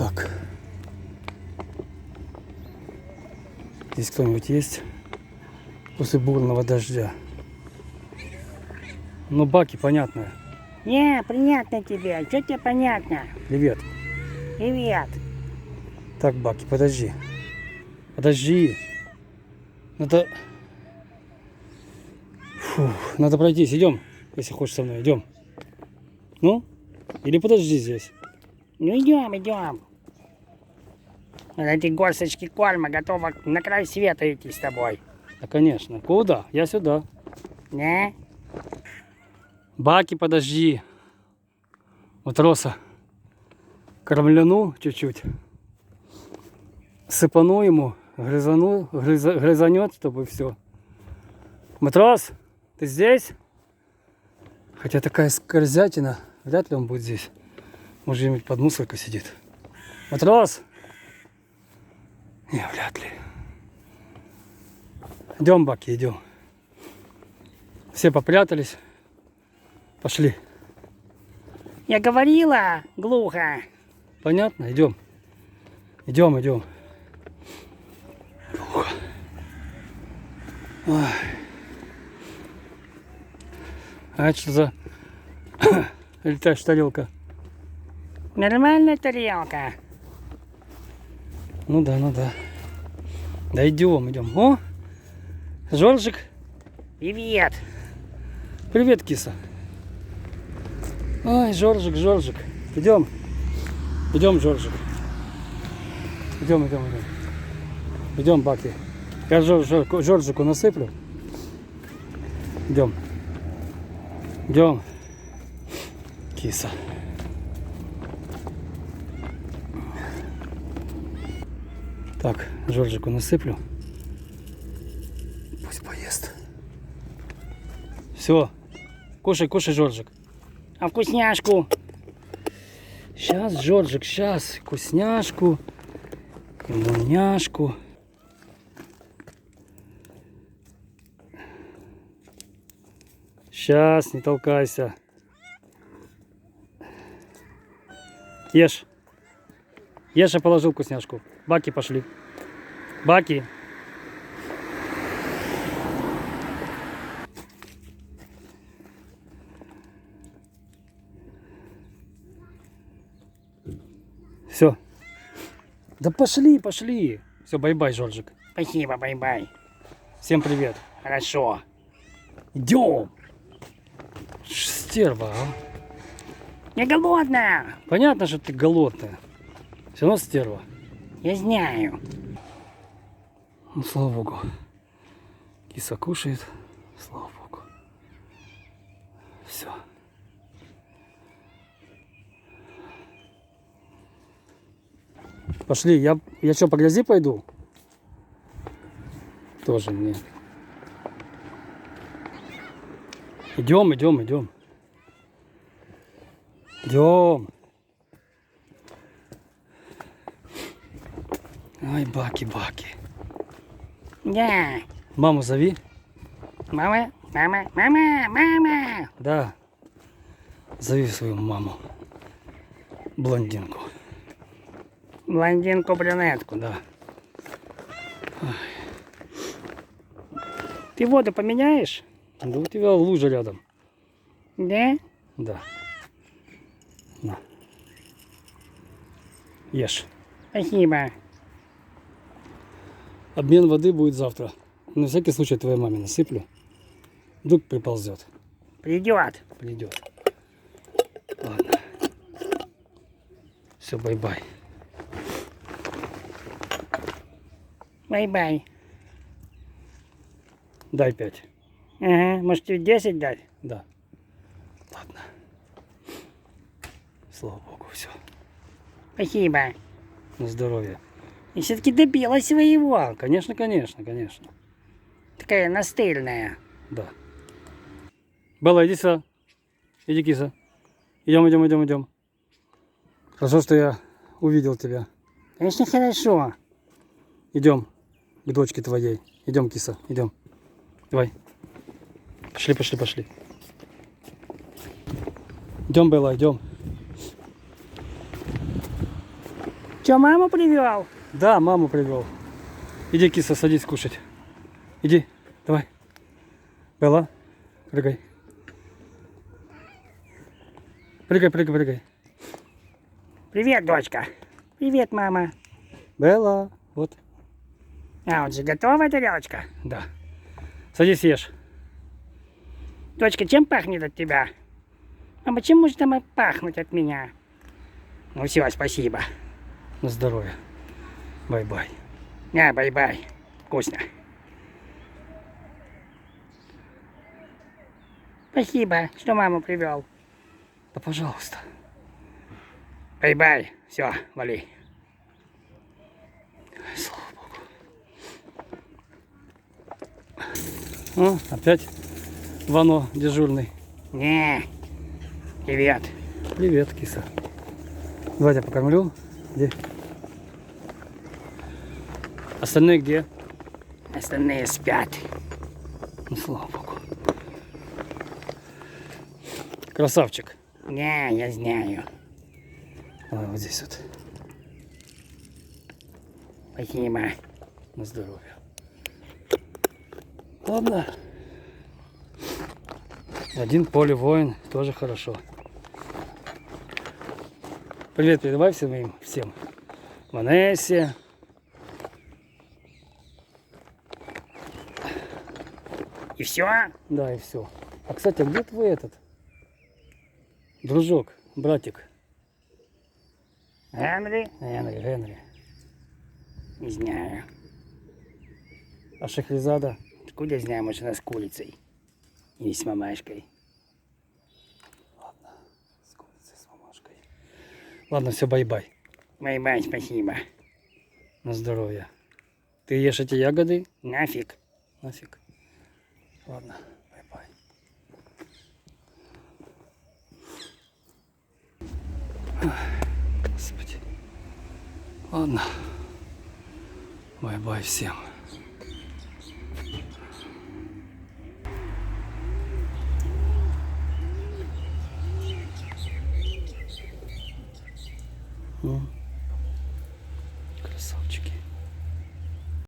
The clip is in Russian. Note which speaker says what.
Speaker 1: Так. Здесь кто-нибудь есть? После бурного дождя. Ну, Баки, понятно.
Speaker 2: Не, понятно тебе. Что тебе понятно?
Speaker 1: Привет.
Speaker 2: Привет.
Speaker 1: Так, Баки, подожди. Подожди. Надо... Фу, надо пройтись. Идем, если хочешь со мной. Идем. Ну? Или подожди здесь.
Speaker 2: Ну идем. Эти горсточки корма готовы на край света идти с тобой.
Speaker 1: Да, конечно. Куда? Я сюда.
Speaker 2: Не?
Speaker 1: Баки, подожди. Вот Роса. Кормляну чуть-чуть. Сыпану ему. Грызанет, чтобы все. Матрос, ты здесь? Хотя такая скользятина. Вряд ли он будет здесь. Может, где-нибудь под мусоркой сидит. Матрос! Не, вряд ли. Идем, Баки, идем. Все попрятались. Пошли.
Speaker 2: Я говорила, глухо.
Speaker 1: Понятно? Идем. Идем. Ой. А это что за летающая тарелка?
Speaker 2: Нормальная тарелка.
Speaker 1: Ну да. Да идем. О, Жоржик.
Speaker 2: Привет.
Speaker 1: Привет, киса. Ой, Жоржик. Идем, Жоржик. Идем. Идем, Баки. Я Жоржику насыплю. Идем. Киса. Так, Жоржику насыплю. Пусть поест. Все. Кушай, Жоржик.
Speaker 2: А вкусняшку?
Speaker 1: Сейчас, Жоржик, сейчас. Вкусняшку. Имуняшку. Сейчас, не толкайся. Ешь. Ешь, я положил вкусняшку. Баки, пошли. Баки. Все. Да пошли. Все, бай-бай, Жоржик.
Speaker 2: Спасибо, бай-бай.
Speaker 1: Всем привет.
Speaker 2: Хорошо.
Speaker 1: Идем. Стерва, а?
Speaker 2: Я голодная.
Speaker 1: Понятно, что ты голодная. Все равно стерва.
Speaker 2: Я знаю.
Speaker 1: Ну, слава богу. Киса кушает. Слава богу. Все. Пошли. Я что, по грязи пойду? Тоже нет. Идем. Ай, Баки.
Speaker 2: Да.
Speaker 1: Маму зови.
Speaker 2: Мама.
Speaker 1: Да. Зови свою маму. Блондинку.
Speaker 2: Блондинку-брюнетку.
Speaker 1: Да.
Speaker 2: Ты воду поменяешь?
Speaker 1: Да у тебя лужа рядом.
Speaker 2: Да?
Speaker 1: Да. На. Ешь.
Speaker 2: Спасибо.
Speaker 1: Обмен воды будет завтра. На всякий случай твоей маме насыплю. Вдруг приползет.
Speaker 2: Придет.
Speaker 1: Придет. Ладно. Все, бай-бай.
Speaker 2: Бай-бай.
Speaker 1: Дай 5.
Speaker 2: Ага, может тебе 10 дать?
Speaker 1: Да. Ладно. Слава богу, все.
Speaker 2: Спасибо.
Speaker 1: На здоровье.
Speaker 2: И все-таки добилась своего.
Speaker 1: Конечно.
Speaker 2: Такая настырная.
Speaker 1: Да. Белла, иди сюда. Иди, киса. Идем. Хорошо, что я увидел тебя.
Speaker 2: Конечно, хорошо.
Speaker 1: Идем к дочке твоей. Идем, киса, идем. Давай. Пошли. Идем, Белла, идем.
Speaker 2: Че, маму привел?
Speaker 1: Да, маму привел. Иди, киса, садись кушать. Иди, давай. Белла, прыгай. Прыгай, прыгай, прыгай.
Speaker 2: Привет, дочка. Привет, мама.
Speaker 1: Белла, вот.
Speaker 2: А, вот же готова тарелочка?
Speaker 1: Да. Садись, ешь.
Speaker 2: Дочка, чем пахнет от тебя? Мама, чем может там пахнуть от меня? Ну все, спасибо.
Speaker 1: На здоровье. Бай-бай.
Speaker 2: На, бай-бай. Вкусно. Спасибо, что маму привел.
Speaker 1: Да пожалуйста.
Speaker 2: Бай-бай. Все, вали.
Speaker 1: Слава Богу. Опять Вано дежурный.
Speaker 2: Не. Привет.
Speaker 1: Привет, киса. Давай я покормлю. Где? Остальные где?
Speaker 2: Остальные спят.
Speaker 1: Ну, слава Богу. Красавчик.
Speaker 2: Не, я знаю.
Speaker 1: Давай вот здесь вот.
Speaker 2: Спасибо.
Speaker 1: На здоровье. Ладно. Один поле воин, тоже хорошо. Привет передавай всем моим, всем. Ванессе.
Speaker 2: И все?
Speaker 1: Да, и все. А, кстати, а где твой этот? Дружок, братик.
Speaker 2: Генри?
Speaker 1: Генри.
Speaker 2: Не знаю.
Speaker 1: А Шахризада?
Speaker 2: Откуда я знаю, может, она с курицей? Или с мамашкой?
Speaker 1: Ладно, с курицей, с мамашкой. Ладно, все, бай-бай.
Speaker 2: Бай-бай, спасибо.
Speaker 1: На здоровье. Ты ешь эти ягоды?
Speaker 2: Нафиг.
Speaker 1: Нафиг. Ладно, бай-бай. Господи. Ладно. Бай-бай всем. Ну.